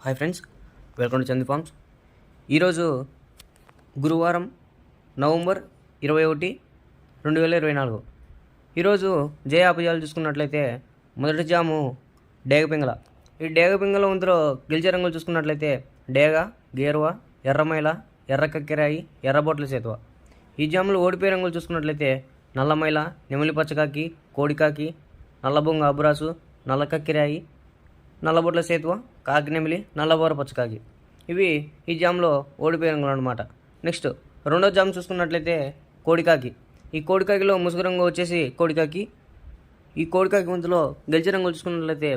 Hi friends, welcome to Chandi farms. ఈరోజు గురువారం November 21, 2024. ఈరోజు జయ అపజయాలు చూసుకున్నట్లయితే మొదటి జాము డేగపింగళ. ఈ డేగపింగళ వంతులో గెలిచే రంగులు చూసుకున్నట్లయితే డేగ, గేరువ, ఎర్రమైల, ఎర్ర కక్కెరాయి, ఎర్రబొట్ల సేతువ. ఈ జాములు ఓడిపోయే రంగులు చూసుకున్నట్లయితే నల్లమైల, నెమలి పచ్చకాకి, కోడికాకి, నల్లబొంగ అబ్రాసు, నల్ల కక్కెరాయి, నల్లబొట్ల సేతువ, కాకినెమిలి, నల్లబోర పచ్చకాకి. ఇవి ఈ జామ్లో ఓడిపోయే రంగులు అనమాట. నెక్స్ట్ రెండో జామ్ చూసుకున్నట్లయితే కోడికాకి. ఈ కోడికాకిలో ముసుగు రంగు వచ్చేసి కోడికాకి. ఈ కోడికాకి వంతులో గెలిచే రంగులు చూసుకున్నట్లయితే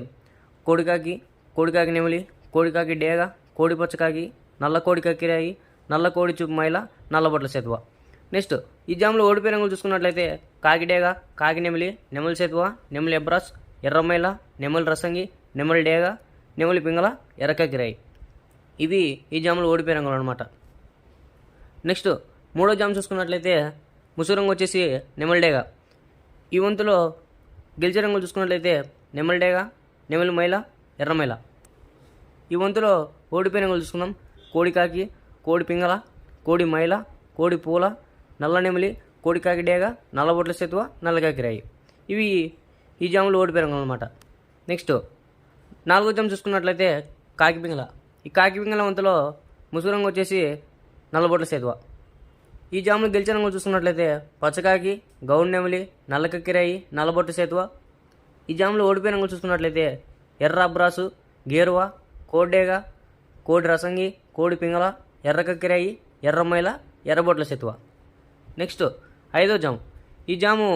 కోడికాకి, కోడికాకి నెమిలి, కోడికాకి డేగ, కోడి పచ్చకాకి, నల్ల కోడి కక్కిరాయి, నల్ల కోడి చూపు మైల, నల్లబొట్ల సేతువ. నెక్స్ట్ ఈ జామ్లో ఓడిపోయే రంగులు చూసుకున్నట్లయితే కాకి డేగ, కాకి నెమిలి, నెమలి సేతువ, నెమలి ఎబ్రాస్, ఎర్రమైల, నెమలి రసంగి, నెమలి డేగ, నెమలి పింగళ, ఎర్రకక్కిరాయి. ఇవి ఈ జాములు ఓడిపోయే రంగులు అనమాట. నెక్స్ట్ మూడో జామ్ చూసుకున్నట్లయితే ముసుగు రంగు వచ్చేసి నెమలి డేగ. ఈ వంతులో గెలిచే రంగులు చూసుకున్నట్లయితే నెమలి డేగ, నెమలి మైల, ఎర్రమైల. ఈ వంతులో ఓడిపోయే రంగులు చూసుకుందాం. కోడికాకి, కోడి పింగళ, కోడి మైల, కోడి పూల, నల్ల నెమలి, కోడికాకి డేగ, నల్లబొట్ల సేతువ, నల్ల కక్కిరాయి. ఇవి ఈ జాములు ఓడిపోయే రంగులు అనమాట. నెక్స్ట్ నాలుగో జామ్ చూసుకున్నట్లయితే కాకి పింగళ. ఈ కాకి పింగళ వంతులో ముసుగు రంగు వచ్చేసి నల్లబొట్ల సేతువ. ఈ జాములు గెలిచే రంగులు చూసుకున్నట్లయితే పచ్చకాకి, గౌడ్ నెమలి, నల్ల కక్కిరాయి, నల్లబొట్ల సేతువ. ఈ జాములు ఓడిపోయే రంగులు చూసుకున్నట్లయితే ఎర్ర అబ్రాసు, గేరువ, కోడేగ, కోడి రసంగి, కోడి పింగళ, ఎర్ర కక్కిరాయి, ఎర్రమైల, ఎర్రబొట్ల సేతువ. నెక్స్ట్ ఐదో జాము. ఈ జాము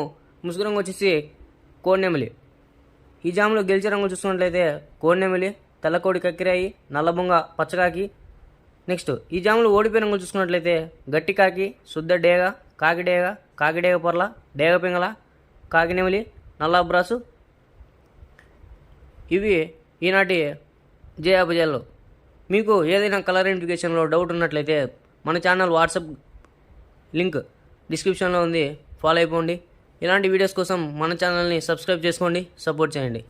ముసుగు రంగు వచ్చేసి కోడినెమలి. ఈ జాములో గెలిచే రంగులు చూసుకున్నట్లయితే కోడినెమిలి, తెల్లకోడి కక్కిరాయి, నల్లబొంగ పచ్చకాకి. నెక్స్ట్ ఈ జాములు ఓడిపోయే రంగులు చూసుకున్నట్లయితే గట్టి కాకి, శుద్ధ డేగ, కాకి డేగ, కాకి డేగ పొరల, డేగ పింగళ, కాకినెమిలి, నల్ల అబ్రాసు. ఇవి ఈనాటి జయ అపజయాలు. మీకు ఏదైనా కలర్ ఐడెంటిఫికేషన్లో డౌట్ ఉన్నట్లయితే మన ఛానల్ వాట్సాప్ లింక్ డిస్క్రిప్షన్లో ఉంది, ఫాలో అయిపోండి. ఇలాంటి వీడియోస్ కోసం మన ఛానల్ని సబ్స్క్రైబ్ చేసుకోండి, సపోర్ట్ చేయండి.